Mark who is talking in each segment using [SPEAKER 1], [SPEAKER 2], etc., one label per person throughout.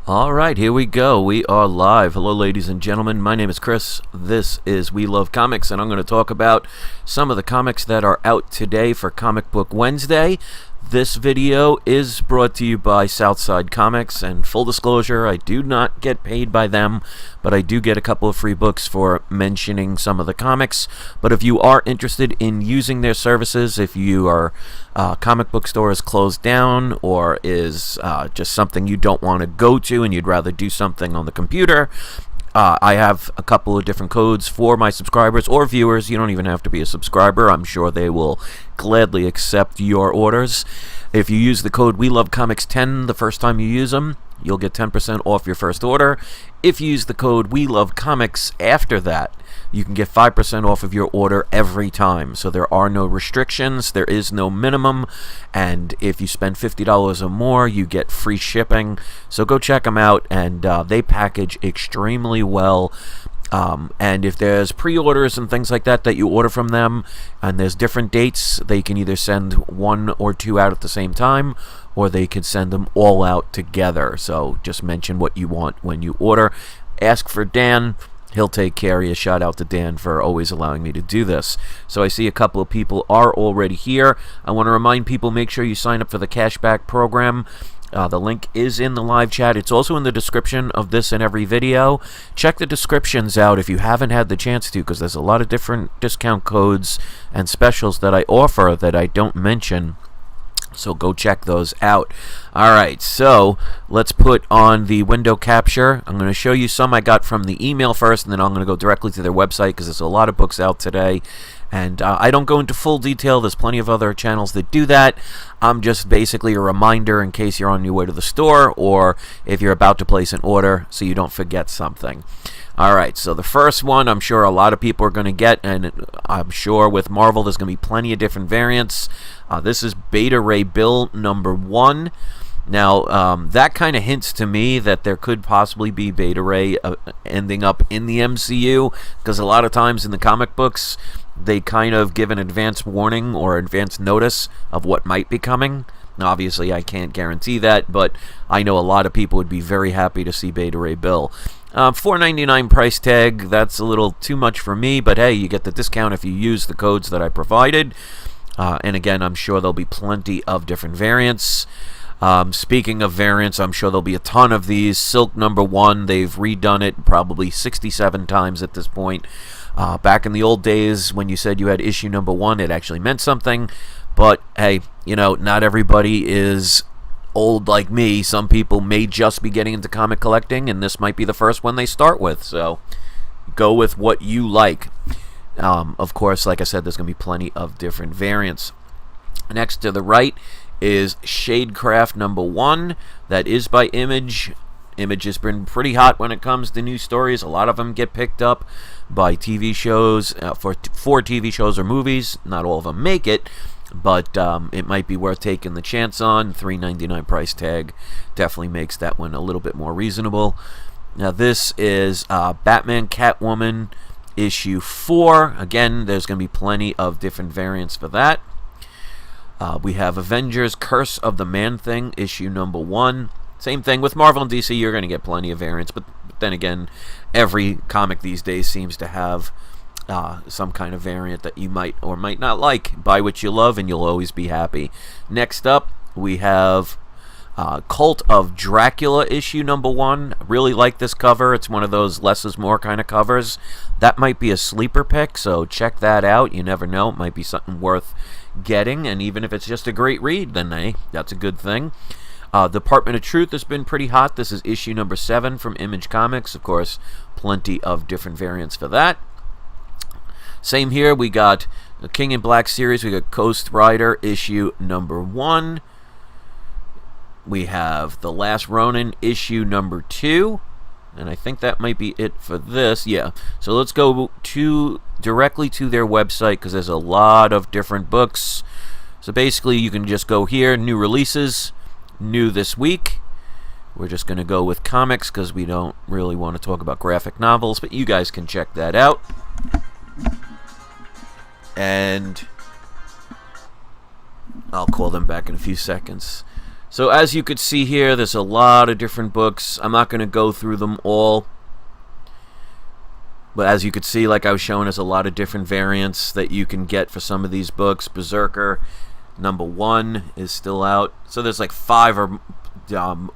[SPEAKER 1] All right, here we go. We are live. Hello, ladies and gentlemen. My name is Chris. This is We Love Comics, and I'm going to talk about some of the comics that are out today for Comic Book Wednesday. This video is brought to you by Southside Comics, and full disclosure, I do not get paid by them, but I do get a couple of free books for mentioning some of the comics. But if you are interested in using their services, if your comic book store is closed down or is just something you don't want to go to and you'd rather do something on the computer, I have a couple of different codes for my subscribers or viewers. You don't even have to be a subscriber. I'm sure they will gladly accept your orders. If you use the code WeLoveComics10 the first time you use them, you'll get 10% off your first order. If you use the code WeLoveComics after that, you can get 5% off of your order every time. So there are no restrictions, there is no minimum, and if you spend $50 or more, you get free shipping. So go check them out, and they package extremely well. And if there's pre-orders and things like that that you order from them, and there's different dates, they can either send one or two out at the same time, or they can send them all out together. So just mention what you want when you order. Ask for Dan. He'll take care of you. Shout out to Dan for always allowing me to do this. So I see a couple of people are already here. I want to remind people, make sure you sign up for the cashback program. The link is in the live chat. It's also in the description of this and every video. Check the descriptions out if you haven't had the chance to, because there's a lot of different discount codes and specials that I offer that I don't mention. So go check those out. Alright, so let's put on the window capture. I'm going to show you some I got from the email first, and then I'm going to go directly to their website because there's a lot of books out today. And I don't go into full detail. There's plenty of other channels that do that. I'm just basically a reminder in case you're on your way to the store or if you're about to place an order so you don't forget something. Alright, so the first one I'm sure a lot of people are going to get, and I'm sure with Marvel there's going to be plenty of different variants. This is Beta Ray Bill #1. Now, that kind of hints to me that there could possibly be Beta Ray ending up in the MCU, because a lot of times in the comic books, they kind of give an advance warning or advance notice of what might be coming. Now, obviously, I can't guarantee that, but I know a lot of people would be very happy to see Beta Ray Bill. $4.99 price tag, that's a little too much for me, but hey, you get the discount if you use the codes that I provided. And again, I'm sure there'll be plenty of different variants. Speaking of variants, I'm sure there'll be a ton of these. Silk #1, they've redone it probably 67 times at this point. Back in the old days, when you said you had issue #1, it actually meant something. But hey, you know, not everybody is old like me. Some people may just be getting into comic collecting, and this might be the first one they start with. So go with what you like. Of course, like I said, there's going to be plenty of different variants. Next to the right is Shadecraft #1. That is by Image. Image has been pretty hot when it comes to new stories. A lot of them get picked up by TV shows, for TV shows or movies. Not all of them make it, but it might be worth taking the chance on. $3.99 price tag definitely makes that one a little bit more reasonable. Now this is Batman Catwoman issue 4. Again, there's going to be plenty of different variants for that. We have Avengers Curse of the Man-Thing issue #1. Same thing with Marvel and DC. You're going to get plenty of variants, but then again, every comic these days seems to have some kind of variant that you might or might not like. Buy what you love and you'll always be happy. Next up, we have Cult of Dracula issue #1. Really like this cover. It's one of those less is more kind of covers. That might be a sleeper pick, so check that out. You never know. It might be something worth getting, and even if it's just a great read, then hey, that's a good thing. Department of Truth has been pretty hot. This is issue #7 from Image Comics. Of course, plenty of different variants for that. Same here. We got the King in Black series. We got Ghost Rider issue #1. We have The Last Ronin issue #2. And I think that might be it for this. Yeah. So let's go directly to their website, because there's a lot of different books. So basically, you can just go here, new releases, new this week. We're just going to go with comics because we don't really want to talk about graphic novels, but you guys can check that out. And I'll call them back in a few seconds. So as you could see here, there's a lot of different books. I'm not going to go through them all. But as you could see, like I was showing, there's a lot of different variants that you can get for some of these books. Berserker #1 is still out. So there's like 5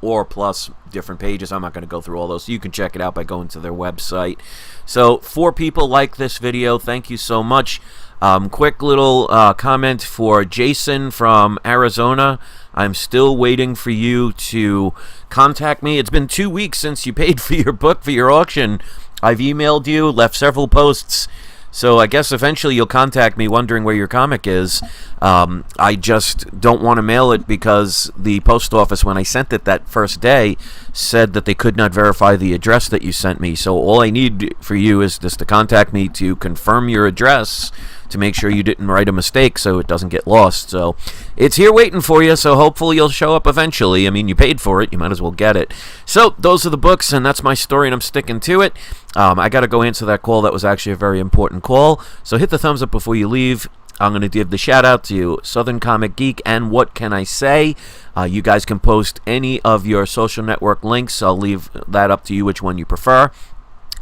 [SPEAKER 1] or plus different pages. I'm not going to go through all those. So you can check it out by going to their website. So 4 people like this video. Thank you so much. Quick little comment for Jason from Arizona. I'm still waiting for you to contact me. It's been 2 weeks since you paid for your book for your auction. I've emailed you, left several posts, so I guess eventually you'll contact me wondering where your comic is. I just don't want to mail it because the post office, when I sent it that first day, said that they could not verify the address that you sent me. So all I need for you is just to contact me to confirm your address, to make sure you didn't write a mistake so it doesn't get lost. So it's here waiting for you, so hopefully you'll show up eventually. I mean, you paid for it, you might as well get it. So those are the books, and that's my story, and I'm sticking to it. I got to go answer that call. That was actually a very important call. So hit the thumbs up before you leave. I'm going to give the shout out to Southern Comic Geek and What Can I Say. You guys can post any of your social network links. I'll leave that up to you, which one you prefer.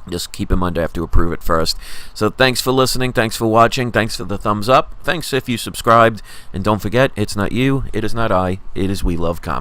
[SPEAKER 1] Just keep in mind I have to approve it first. So thanks for listening. Thanks for watching. Thanks for the thumbs up. Thanks if you subscribed. And don't forget, it's not you. It is not I. It is We Love Comics.